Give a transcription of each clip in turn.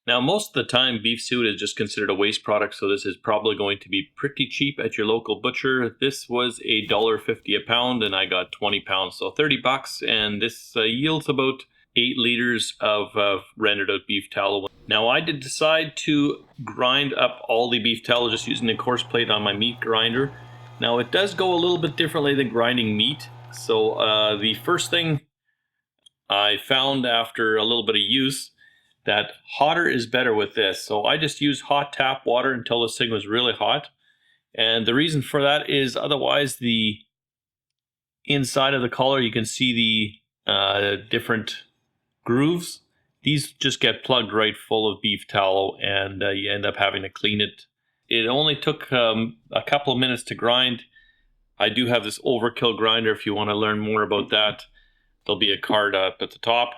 Now, most of the time, beef suet is just considered a waste product, so this is probably going to be pretty cheap at your local butcher. This was $1.50 a pound, and I got 20 pounds, so 30 bucks, and this yields about 8 liters of rendered out beef tallow. Now, I did decide to grind up all the beef tallow just using the coarse plate on my meat grinder. Now, it does go a little bit differently than grinding meat, so the first thing I found after a little bit of use that hotter is better with this. So I just use hot tap water until this thing was really hot. And the reason for that is otherwise the inside of the collar, you can see the different grooves. These just get plugged right full of beef tallow, and you end up having to clean it. It only took a couple of minutes to grind. I do have this overkill grinder if you want to learn more about that. There'll be a card up at the top.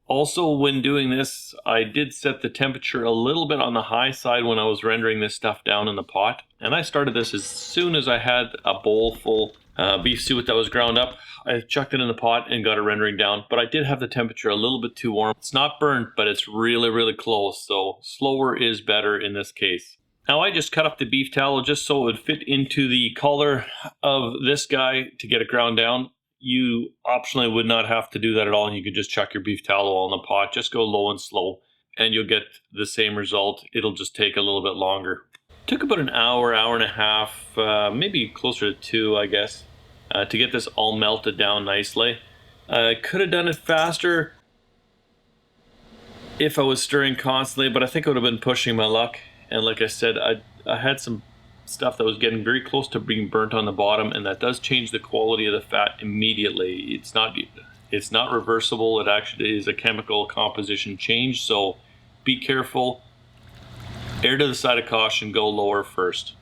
Also, when doing this, I did set the temperature a little bit on the high side when I was rendering this stuff down in the pot. And I started this as soon as I had a bowl full beef suet that was ground up. I chucked it in the pot and got it rendering down. But I did have the temperature a little bit too warm. It's not burnt, but it's really, really close. So slower is better in this case. Now I just cut up the beef tallow just so it would fit into the collar of this guy to get it ground down. You optionally would not have to do that at all, and you could just chuck your beef tallow all in the pot. Just go low and slow, and you'll get the same result. It'll just take a little bit longer. Took about an hour, hour and a half, maybe closer to 2, I guess, to get this all melted down nicely. I could have done it faster if I was stirring constantly, but I think I would have been pushing my luck. And like I said, I had some stuff that was getting very close to being burnt on the bottom, and that does change the quality of the fat immediately. It's not reversible. It actually is a chemical composition change, so be careful. Err to the side of caution, go lower first.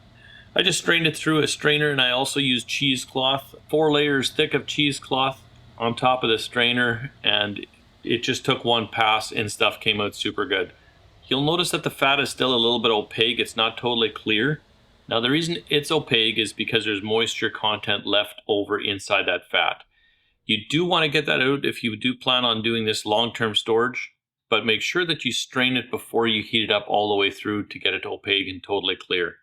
I just strained it through a strainer, and I also used cheesecloth, 4 layers thick of cheesecloth on top of the strainer, and it just took one pass and stuff came out super good. You'll notice that the fat is still a little bit opaque. It's not totally clear. Now, the reason it's opaque is because there's moisture content left over inside that fat. You do want to get that out if you do plan on doing this long-term storage, but make sure that you strain it before you heat it up all the way through to get it opaque and totally clear.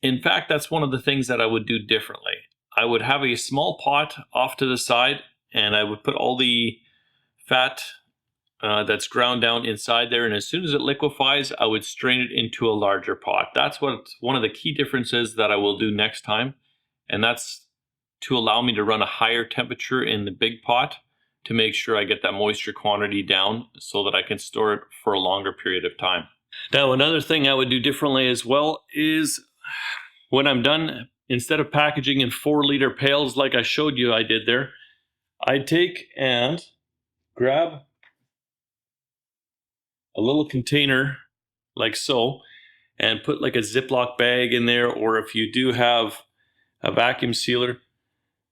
In fact, that's one of the things that I would do differently. I would have a small pot off to the side, and I would put all the fat that's ground down inside there, and as soon as it liquefies, I would strain it into a larger pot. That's what one of the key differences that I will do next time, and that's to allow me to run a higher temperature in the big pot to make sure I get that moisture quantity down so that I can store it for a longer period of time. Now, another thing I would do differently as well is when I'm done, instead of packaging in 4-liter pails like I showed you I did there, I take and grab a little container like so and put like a Ziploc bag in there, or if you do have a vacuum sealer,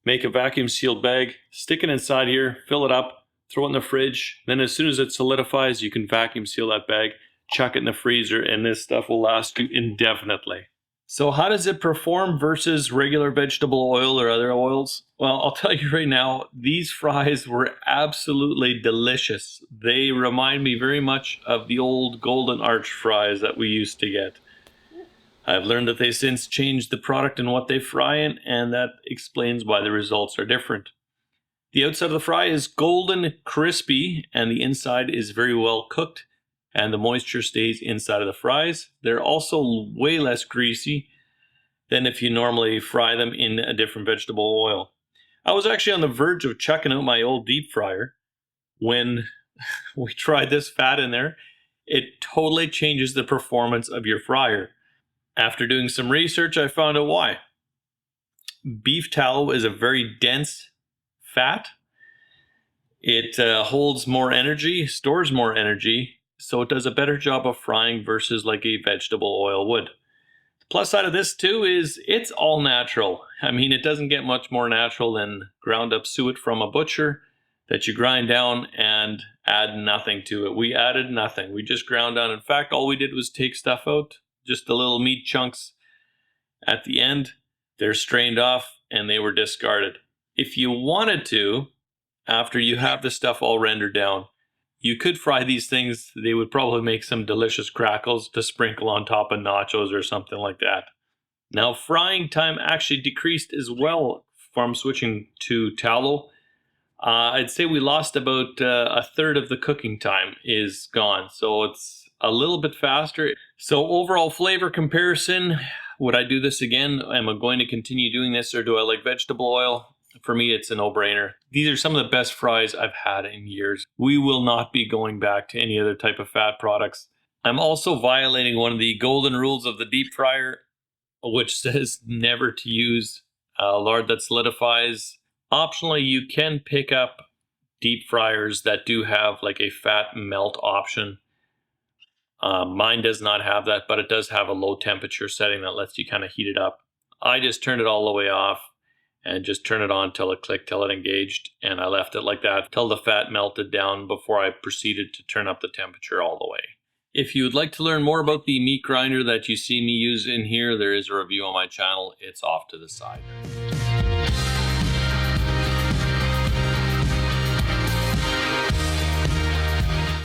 make a vacuum sealed bag, stick it inside here, fill it up, throw it in the fridge. Then as soon as it solidifies, you can vacuum seal that bag, chuck it in the freezer, and this stuff will last you indefinitely. So how does it perform versus regular vegetable oil or other oils? Well, I'll tell you right now, these fries were absolutely delicious. They remind me very much of the old Golden Arch fries that we used to get. I've learned that they since changed the product and what they fry in, and that explains why the results are different. The outside of the fry is golden crispy, and the inside is very well cooked, and the moisture stays inside of the fries. They're also way less greasy than if you normally fry them in a different vegetable oil. I was actually on the verge of chucking out my old deep fryer when we tried this fat in there. It totally changes the performance of your fryer. After doing some research, I found out why. Beef tallow is a very dense fat. It holds more energy, stores more energy, so it does a better job of frying versus like a vegetable oil would. The plus side of this too is it's all natural. I mean, it doesn't get much more natural than ground up suet from a butcher that you grind down and add nothing to it. We added nothing. We just ground down. In fact, all we did was take stuff out, just the little meat chunks at the end. They're strained off and they were discarded. If you wanted to, after you have the stuff all rendered down, You could fry these things. They would probably make some delicious crackles to sprinkle on top of nachos or something like that. Now, frying time actually decreased as well from switching to tallow. I'd say we lost about a third of the cooking time is gone. So it's a little bit faster. So overall flavor comparison, would I do this again? Am I going to continue doing this, or do I like vegetable oil? For me, it's a no-brainer. These are some of the best fries I've had in years. We will not be going back to any other type of fat products. I'm also violating one of the golden rules of the deep fryer, which says never to use lard that solidifies. Optionally, you can pick up deep fryers that do have like a fat melt option. Mine does not have that, but it does have a low temperature setting that lets you kind of heat it up. I just turned it all the way off and just turned it on till it clicked, till it engaged, and I left it like that till the fat melted down before I proceeded to turn up the temperature all the way. If you would like to learn more about the meat grinder that you see me use in here, there is a review on my channel. It's off to the side.